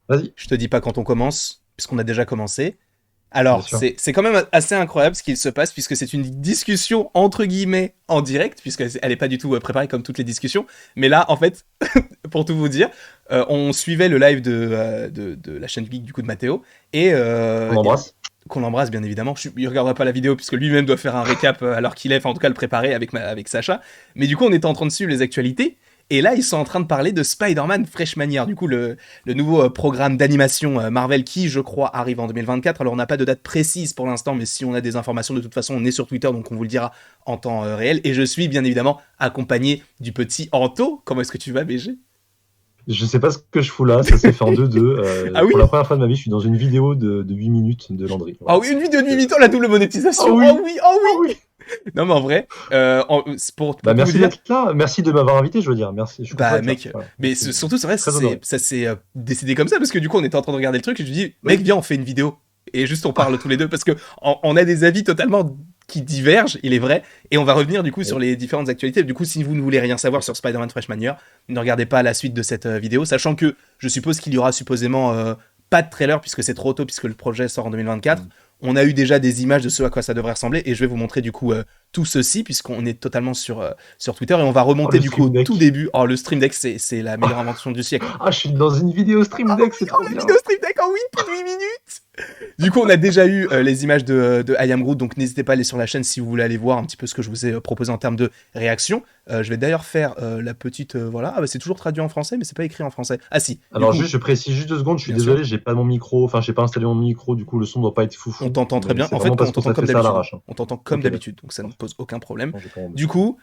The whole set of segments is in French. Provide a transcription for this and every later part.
Vas-y, Je te dis pas quand on commence, puisqu'on a déjà commencé. bien Alors, sûr. c'est quand même assez incroyable ce qu'il se passe, puisque c'est une discussion entre guillemets en direct, puisqu'elle n'est pas du tout préparée comme toutes les discussions. Mais là, en fait, pour tout vous dire, on suivait le live de la chaîne Geek du coup de Mathéo, et, On embrasse. qu'on embrasse bien évidemment. Il regardera pas la vidéo, puisque lui-même doit faire un récap alors qu'il est, enfin en tout cas le préparer avec Sacha. Mais du coup, on était en train de suivre les actualités. Et là, ils sont en train de parler de Spider-Man Freshman Year, du coup, le nouveau programme d'animation Marvel qui, je crois, arrive en 2024. Alors, on n'a pas de date précise pour l'instant, mais si on a des informations, de toute façon, on est sur Twitter, donc on vous le dira en temps réel. Et je suis bien évidemment accompagné du petit Anto. Comment est-ce que tu vas, BG? Je sais pas ce que je fous là, ça s'est fait en 2-2. Ah oui. Pour la première fois de ma vie, je suis dans une vidéo de 8 minutes de Landry. Ah Voilà. oui, une vidéo de 8 Euh, minutes, la double Ah monétisation. Oh oui, oui, oh ah oui. oui. Non, mais en vrai, pour Bah tout vous merci dire, d'être là, merci de m'avoir invité, je veux dire. Merci, je suis content bah d'être là. mec, Voilà. mais Merci. surtout, c'est vrai, Très honoré. ça s'est décidé comme ça, parce que du coup, on était en train de regarder le truc, et je lui dis, mec, Oui. viens, on fait une vidéo. Et juste, on parle tous les deux, parce que on a des avis totalement qui divergent, il est vrai, et on va revenir du coup sur Oui. les différentes actualités. Du coup, si vous ne voulez rien savoir sur D'accord. Spider-Man Freshman Year, ne regardez pas la suite de cette vidéo, sachant que je suppose qu'il y aura supposément pas de trailer, puisque c'est trop tôt, puisque le projet sort en 2024. Mm. On a eu déjà des images de ce à quoi ça devrait ressembler, et je vais vous montrer du coup tout ceci, puisqu'on est totalement sur Twitter, et on va Oh remonter le du coup au stream tout deck. début. Oh, le Stream Deck, c'est la meilleure invention du siècle. Ah, je suis dans une vidéo stream Oh deck, oui, c'est oh trop la vidéo bien. Stream Deck en 8 plus de 8 minutes. Du coup, on a déjà eu les images de I Am Groot, donc n'hésitez pas à aller sur la chaîne si vous voulez aller voir un petit peu ce que je vous ai proposé en termes de réaction. Je vais d'ailleurs faire la petite. Voilà, ah, bah, c'est toujours traduit en français, mais c'est pas écrit en français. Ah si, du Alors coup, juste, je précise juste 2 secondes, je suis bien sûr, désolé, j'ai pas mon micro, enfin j'ai pas installé mon micro, du coup le son doit pas être on foufou, t'entend très mais bien. c'est En vraiment fait, parce on qu'on t'entend s'est comme fait ça à d'habitude, hein. l'arrache, hein. On t'entend comme Ok, d'accord. d'habitude, donc ça ne pose aucun problème. Non, j'ai pas Du embêté. coup,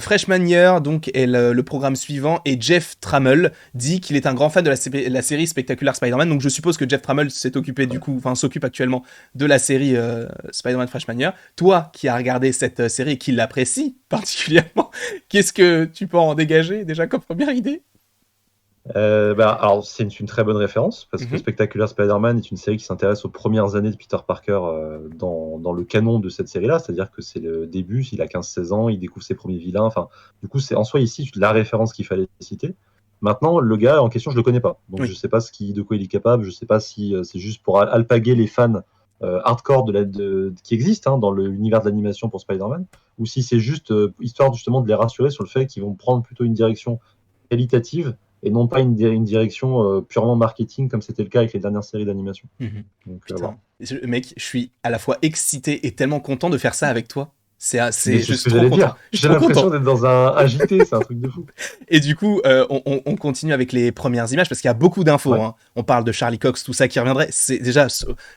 Freshman Year, donc, est le programme suivant, et Jeff Trammell dit qu'il est un grand fan de la série Spectacular Spider-Man. Donc je suppose que Jeff Trammell s'est occupé du Ouais. coup, enfin s'occupe actuellement de la série Spider-Man Freshman Year. Toi qui as regardé cette série et qui l'apprécie particulièrement, qu'est-ce que tu peux en dégager déjà comme première idée? Bah, alors c'est une très bonne référence, parce que Mhm. Spectacular Spider-Man est une série qui s'intéresse aux premières années de Peter Parker dans le canon de cette série-là, c'est-à-dire que c'est le début, il a 15-16 ans, il découvre ses premiers vilains, enfin, du coup c'est en soi ici la référence qu'il fallait citer. Maintenant, le gars en question, je le connais pas, donc je Oui. sais pas de quoi il est capable, je sais pas si c'est juste pour alpaguer les fans hardcore qui existent dans l'univers de l'animation pour Spider-Man, ou si c'est juste histoire justement de les rassurer sur le fait qu'ils vont prendre plutôt une direction qualitative et non pas une direction purement marketing comme c'était le cas avec les dernières séries d'animation. Mhm. Donc, à voir. Putain, mec, je suis à la fois excité et tellement content de faire ça avec toi. Mais Je c'est ce suis que trop j'allais content. dire. Je suis J'ai trop l'impression content. d'être dans un agité, c'est un truc de fou. Et du coup, on continue avec les premières images parce qu'il y a beaucoup d'infos, Ouais. hein. On parle de Charlie Cox, tout ça qui reviendrait. C'est déjà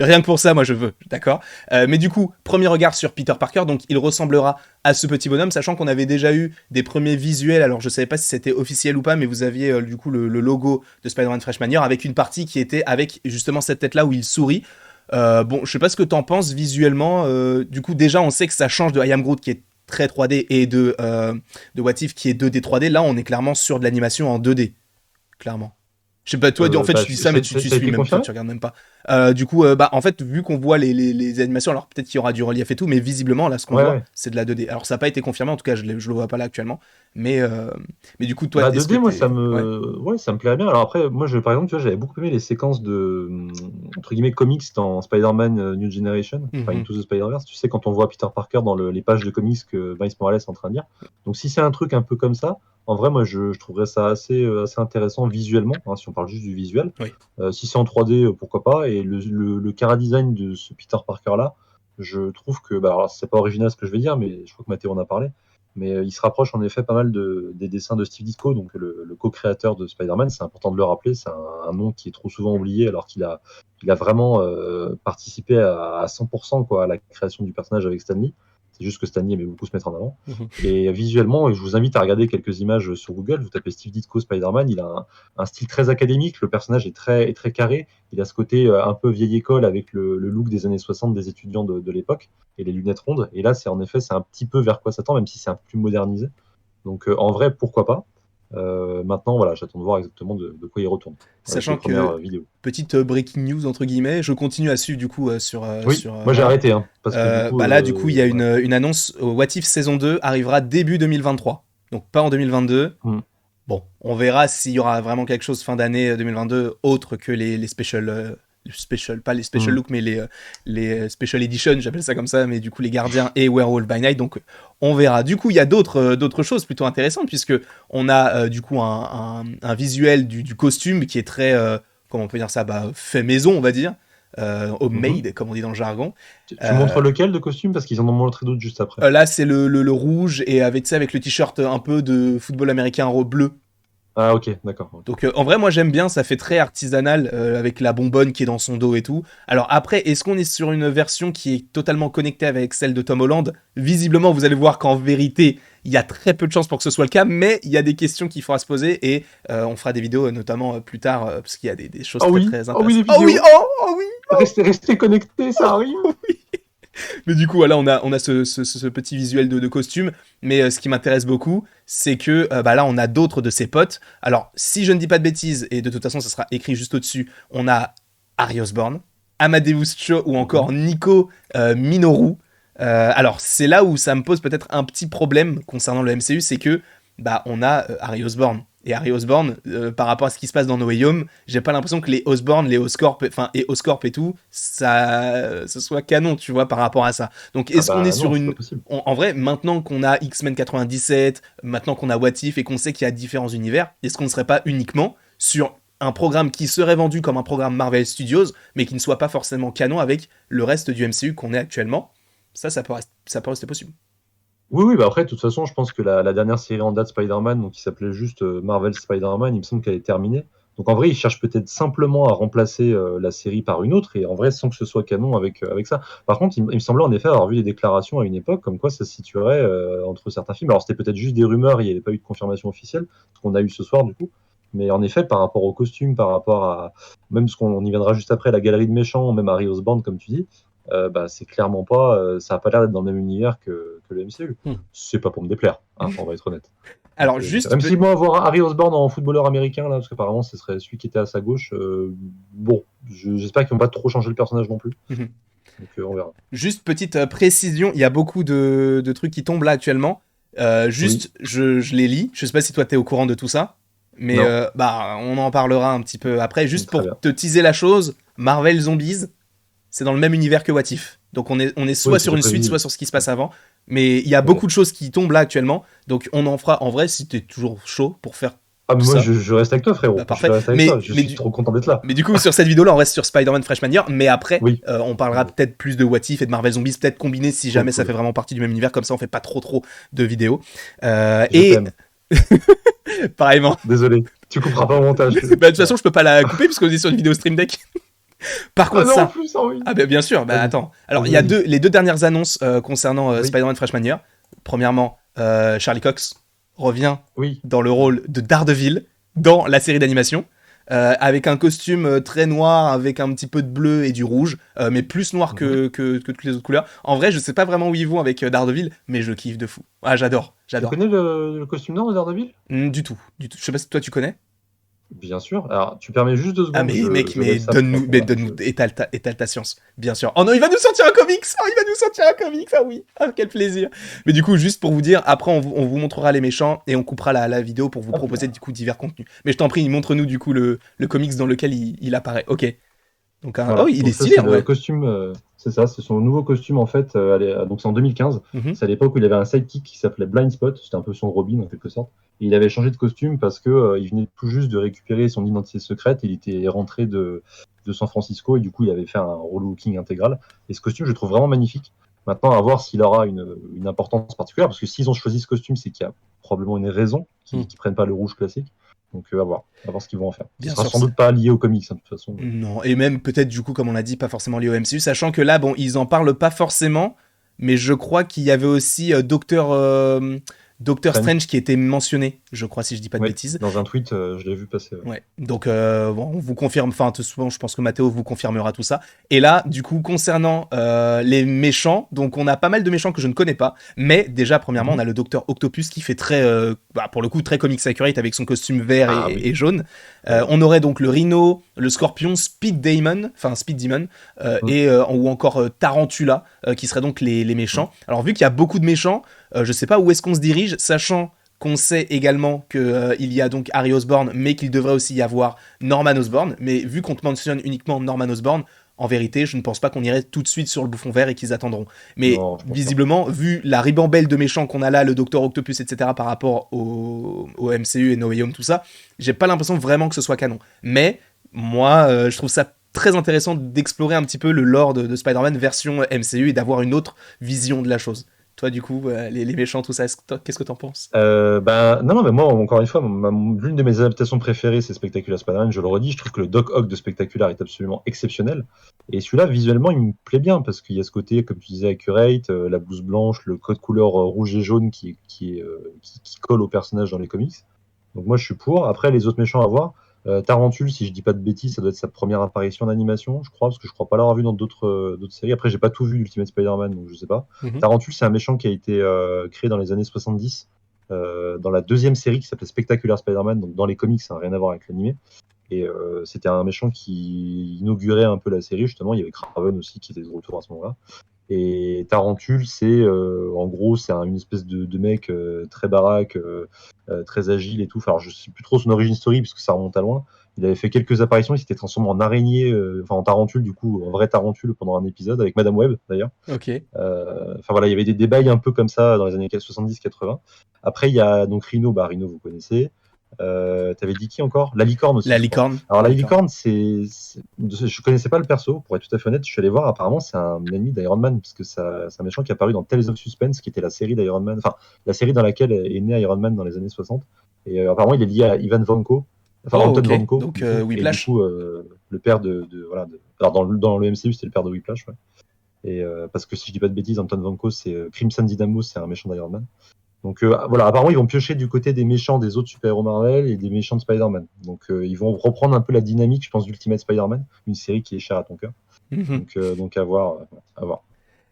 rien que pour ça, moi je veux, d'accord. Mais du coup, premier regard sur Peter Parker, donc il ressemblera à ce petit bonhomme, sachant qu'on avait déjà eu des premiers visuels. Alors je savais pas si c'était officiel ou pas, mais vous aviez du coup le logo de Spider-Man Freshman Year avec une partie qui était avec justement cette tête là où il sourit. Bon, je sais pas ce que t'en penses visuellement. Du coup, déjà, on sait que ça change de I Am Groot qui est très 3D et de What If qui est 2D 3D. Là, on est clairement sur de l'animation en 2D, clairement. Je sais pas, toi, en fait, Bah, je dis ça, mais tu ça a suis été même, confirmé. tu regardes même pas. Du coup, bah, en fait, vu qu'on voit les animations, alors peut-être qu'il y aura du relief et tout, mais visiblement, là, ce qu'on Ouais, voit, ouais. c'est de la 2D. Alors, ça n'a pas été confirmé, en tout cas, je le vois pas là actuellement. Mais, euh, mais du coup, toi, Bah est-ce que 2D, moi t'es. Ouais. ouais, ça me plairait bien. Alors après, moi par exemple, tu vois, j'avais beaucoup aimé les séquences de entre guillemets comics dans Spider-Man New Generation, enfin Mhm. Into the Spider-Verse. Tu sais quand on voit Peter Parker dans les pages de comics que Miles Morales est en train de lire. Donc si c'est un truc un peu comme ça, en vrai, moi je trouverais ça assez intéressant visuellement, hein, si on parle juste du visuel. Oui. Si c'est en 3D, pourquoi pas. Et le chara design de ce Peter Parker là, je trouve que, bah alors c'est pas original ce que je vais dire, mais je crois que Mathéo en a parlé, mais il se rapproche en effet pas mal des dessins de Steve Ditko, donc le co-créateur de Spider-Man. C'est important de le rappeler, c'est un nom qui est trop souvent oublié, alors il a vraiment participé à 100% quoi, à la création du personnage avec Stan Lee. C'est juste que Stan Lee aimait beaucoup se mettre en avant. Mhm. Et visuellement, je vous invite à regarder quelques images sur Google. Vous tapez Steve Ditko Spider-Man. Il a un style très académique. Le personnage est très carré. Il a ce côté un peu vieille école avec le look des années 60 des étudiants de l'époque et les lunettes rondes. Et là, c'est un petit peu vers quoi ça tend, même si c'est un peu plus modernisé. Donc en vrai, pourquoi pas. Maintenant, voilà, j'attends de voir exactement de quoi il retourne avec les Sachant premières que, vidéos. petite breaking news, entre guillemets, je continue à suivre du coup Oui, moi j'ai voilà. arrêté, hein, parce que du coup, Bah là, du coup, il y a voilà. une annonce. What If saison 2 arrivera début 2023. Donc pas en 2022. Mm. Bon, on verra s'il y aura vraiment quelque chose fin d'année 2022 autre que les special, pas les special Mm. look, mais les special edition, j'appelle ça comme ça, mais du coup les gardiens et Werewolf by Night, donc on verra. Du coup, il y a d'autres choses plutôt intéressantes, puisque on a du coup un visuel du costume qui est très, comment on peut dire ça, fait maison, on va dire, Mhm. homemade, comme on dit dans le jargon. Tu Euh, montres lequel de costume parce qu'ils en ont montré d'autres juste après. Là, c'est le rouge, et avec, tu sais, avec le t-shirt un peu de football américain bleu. Ah ok, d'accord. Ok. Donc en vrai, moi j'aime bien, ça fait très artisanal avec la bonbonne qui est dans son dos et tout. Alors après, est-ce qu'on est sur une version qui est totalement connectée avec celle de Tom Holland? Visiblement, vous allez voir qu'en vérité, il y a très peu de chances pour que ce soit le cas, mais il y a des questions qu'il faudra se poser et on fera des vidéos notamment plus tard parce qu'il y a des choses Ah très oui, très oh oui, les intéressantes. Oh oui, vidéos. oh oui. Restez connectés, ça arrive. Mais du coup, voilà, on a ce petit visuel de costume. Mais ce qui m'intéresse beaucoup, c'est que là, on a d'autres de ses potes. Alors, si je ne dis pas de bêtises, et de toute façon, ça sera écrit juste au-dessus, on a Harry Osborn, Amadeus Cho ou encore Mhm. Nico Minoru. Alors, c'est là où ça me pose peut-être un petit problème concernant le MCU, c'est que on a Harry Osborn. Et Harry Osborn, par rapport à ce qui se passe dans No Way Home, j'ai pas l'impression que les Osborn, les Oscorp, enfin, et Oscorp et tout, ce soit canon, tu vois, par rapport à ça. Donc, Ah est-ce qu'on est bah non, sur c'est pas une. possible. En vrai, maintenant qu'on a X-Men 97, maintenant qu'on a What If et qu'on sait qu'il y a différents univers, est-ce qu'on ne serait pas uniquement sur un programme qui serait vendu comme un programme Marvel Studios, mais qui ne soit pas forcément canon avec le reste du MCU qu'on est actuellement? Ça peut rester possible. Oui, oui, bah après, de toute façon, je pense que la dernière série en date Spider-Man, donc qui s'appelait juste Marvel Spider-Man, il me semble qu'elle est terminée. Donc en vrai, ils cherchent peut-être simplement à remplacer la série par une autre, et en vrai, sans que ce soit canon avec ça. Par contre, il me semblait en effet avoir vu des déclarations à une époque comme quoi ça se situerait entre certains films. Alors c'était peut-être juste des rumeurs, il n'y avait pas eu de confirmation officielle, ce qu'on a eu ce soir du coup. Mais en effet, par rapport au costume, par rapport à même ce qu'on y viendra juste après, la galerie de méchants, même Harry Osborn, comme tu dis, c'est clairement pas, ça a pas l'air d'être dans le même univers que le MCU. Hmm. C'est pas pour me déplaire, hein, on va être honnête. Alors, juste. Même si moi, voir Harry Osborn en footballeur américain, là, parce qu'apparemment ce serait celui qui était à sa gauche, bon, j'espère qu'ils vont pas trop changer le personnage non plus. Donc on verra. Juste petite précision, il y a beaucoup de trucs qui tombent là actuellement. Oui, Juste, je les lis. Je sais pas si toi t'es au courant de tout ça, mais non, on en parlera un petit peu après. Juste très pour bien. te teaser la chose, Marvel Zombies, c'est dans le même univers que What If. Donc on est Oui, soit sur c'était une suite, soit prévisible. sur ce qui se passe avant. Mais il y a Ok. beaucoup de choses qui tombent là actuellement. Donc on en fera en vrai si t'es toujours chaud pour faire Ah, mais moi, ça. je reste avec toi, frérot. Je Parfait. reste avec toi. Je suis trop content d'être là. Mais du coup, sur cette vidéo-là, on reste sur Spider-Man Freshman Year, mais après, Oui. on parlera peut-être plus de What If et de Marvel Zombies, peut-être combiné si Cool, jamais ça cool. fait vraiment partie du même univers, comme ça on fait pas trop de vidéos. Je Et t'aime. pareillement, Désolé. Tu couperas pas au montage. de toute façon, je peux pas la couper puisqu'on est sur une vidéo Stream Deck. Par Ah contre, non, en ça. plus, ah oui. Ah, ben bien sûr, Vas-y, attends. Alors, vas-y, il y a vas-y. les deux dernières annonces concernant Oui, Spider-Man Freshman Year. Premièrement, Charlie Cox revient oui. dans le rôle de Daredevil dans la série d'animation. Avec un costume très noir, avec un petit peu de bleu et du rouge, mais plus noir Mhm. que toutes les autres couleurs. En vrai, je sais pas vraiment où ils vont avec Daredevil, mais je kiffe de fou. Ah, j'adore, Tu j'adore. connais le costume noir de Daredevil? Du tout, du tout. Je sais pas si toi tu connais. Bien sûr. Alors, tu permets juste 2 Ah secondes, mais mec, je mais lève ça pour donne-nous, répondre à étale ta science, bien sûr. Oh non, il va nous sortir un comics, oh il va nous sortir un comics, ah oui, ah quel plaisir. Mais du coup, juste pour vous dire, après on vous montrera les méchants et on coupera la vidéo pour vous Hop proposer là. du coup divers contenus. Mais je t'en prie, montre-nous du coup le comics dans lequel il apparaît. Ok. Donc oh Voilà. il est Donc ça, stylé c'est en le vrai. costume, c'est ça, c'est son nouveau costume en fait. Donc c'est en 2015. Mhm. C'est à l'époque où il avait un sidekick qui s'appelait Blind Spot. C'était un peu son Robin en quelque sorte. Et il avait changé de costume parce que il venait tout juste de récupérer son identité secrète. Il était rentré de San Francisco et du coup il avait fait un relooking intégral. Et ce costume, je le trouve vraiment magnifique. Maintenant, à voir s'il aura une importance particulière, parce que s'ils ont choisi ce costume, c'est qu'il y a probablement une raison qu'ils Hmm. ne prennent pas le rouge classique. Donc à voir ce qu'ils vont en faire. Ce Bien sera sûr. sans doute pas lié aux comics, hein, de toute façon. Non, et même peut-être du coup, comme on l'a dit, pas forcément lié au MCU, sachant que là, bon, ils en parlent pas forcément, mais je crois qu'il y avait aussi Doctor Strange. Strange qui était mentionné, je crois, si je dis pas de Ouais, bêtises. dans un tweet, je l'ai vu passer. Ouais. Ouais, donc bon, on vous confirme, enfin, souvent, je pense que Mathéo vous confirmera tout ça. Et là, du coup, concernant les méchants, donc on a pas mal de méchants que je ne connais pas, mais déjà, premièrement, on Mhm. a le Docteur Octopus qui fait très, pour le coup, très comics accurate avec son costume vert Ah oui, et jaune. très bien. On aurait donc le Rhino, le Scorpion, Speed Demon, Mhm. et ou encore Tarantula, qui seraient donc les méchants. Alors, vu qu'il y a beaucoup de méchants, je sais pas où est-ce qu'on se dirige, sachant qu'on sait également qu'il y a donc Harry Osborn, mais qu'il devrait aussi y avoir Norman Osborn. Mais vu qu'on te mentionne uniquement Norman Osborn, en vérité, je ne pense pas qu'on irait tout de suite sur le bouffon vert et qu'ils attendront. Mais Non, je pense pas. visiblement, vu la ribambelle de méchants qu'on a là, le Docteur Octopus, etc., par rapport au MCU et No Way Home, tout ça, j'ai pas l'impression vraiment que ce soit canon. Mais moi, je trouve ça très intéressant d'explorer un petit peu le lore de Spider-Man version MCU et d'avoir une autre vision de la chose. Toi, du coup, les méchants, tout ça, qu'est-ce que t'en penses? Non, mais moi, encore une fois, l'une de mes adaptations préférées, c'est Spectacular Spider-Man. Je le redis, je trouve que le Doc Ock de Spectacular est absolument exceptionnel. Et celui-là, visuellement, il me plaît bien parce qu'il y a ce côté, comme tu disais, accurate, la blouse blanche, le code couleur rouge et jaune qui colle au personnage dans les comics. Donc moi, je suis pour. Après, les autres méchants à voir. Tarantule, si je dis pas de bêtises, ça doit être sa première apparition en animation, je crois, parce que je crois pas l'avoir vu dans d'autres séries. Après, j'ai pas tout vu d'Ultimate Spider-Man, donc je sais pas. Mhm. Tarantule, c'est un méchant qui a été créé dans les années 70, dans la deuxième série qui s'appelait Spectacular Spider-Man, donc dans les comics, ça n'a rien à voir avec l'animé. Et c'était un méchant qui inaugurait un peu la série, justement. Il y avait Kraven aussi qui était de retour à ce moment-là. Et Tarantule, c'est en gros, c'est une espèce de mec très baraque, très agile et tout. Enfin, alors, je sais plus trop son origin story parce que ça remonte à loin. Il avait fait quelques apparitions, il s'était transformé en araignée, en tarentule du coup, en vrai tarentule pendant un épisode avec Madame Web d'ailleurs. Ok. Enfin voilà, il y avait des bails un peu comme ça dans les années 70-80. Après, il y a donc Rhino, Rhino vous connaissez. T'avais dit qui encore? La licorne aussi. La Je crois. licorne. Alors la licorne, je connaissais pas le perso, pour être tout à fait honnête. Je suis allé voir, apparemment c'est un ennemi d'Iron Man, parce que c'est un méchant qui est apparu dans Tales of Suspense, qui était la série d'Iron Man, enfin la série dans laquelle est né Iron Man dans les années 60. Et apparemment il est lié à Ivan Vanko, enfin Anton ok. Vanko, Donc du coup, et Whiplash. du coup le père voilà. Alors dans le MCU c'était le père de Whiplash, ouais. Et parce que si je dis pas de bêtises, Anton Vanko c'est Crimson Dynamo, c'est un méchant d'Iron Man. Donc voilà, apparemment ils vont piocher du côté des méchants des autres super-héros Marvel et des méchants de Spider-Man. Donc ils vont reprendre un peu la dynamique, je pense, d'Ultimate Spider-Man, une série qui est chère à ton cœur. Mhm. Donc à voir, à voir.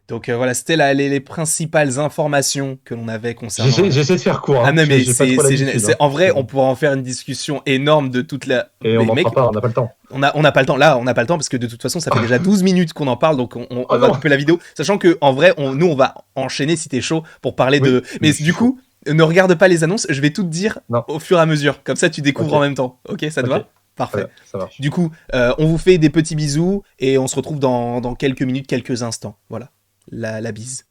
Donc voilà, c'était les principales informations que l'on avait concernant. J'essaie de faire court, Ah hein. non, mais J'ai pas trop c'est l'habitude. génial. En vrai, on pourra en faire une discussion énorme de toute la. Et on Mais n'en mec, fera pas, on n'a pas le temps. on n'a pas le temps. Là, on n'a pas le temps parce que de toute façon, ça fait déjà 12 minutes qu'on en parle, donc on Oh va non. couper la vidéo. Sachant que en vrai, nous, on va enchaîner si t'es chaud pour parler Oui, de. Mais je suis du coup, ne regarde pas les annonces, je vais tout te dire Non. au fur et à mesure. Comme ça, tu découvres Ok. en même temps. Ok, ça te Ok. va? Parfait. Voilà, ça marche. Du coup, on vous fait des petits bisous et on se retrouve dans quelques minutes, quelques instants. Voilà. La bise.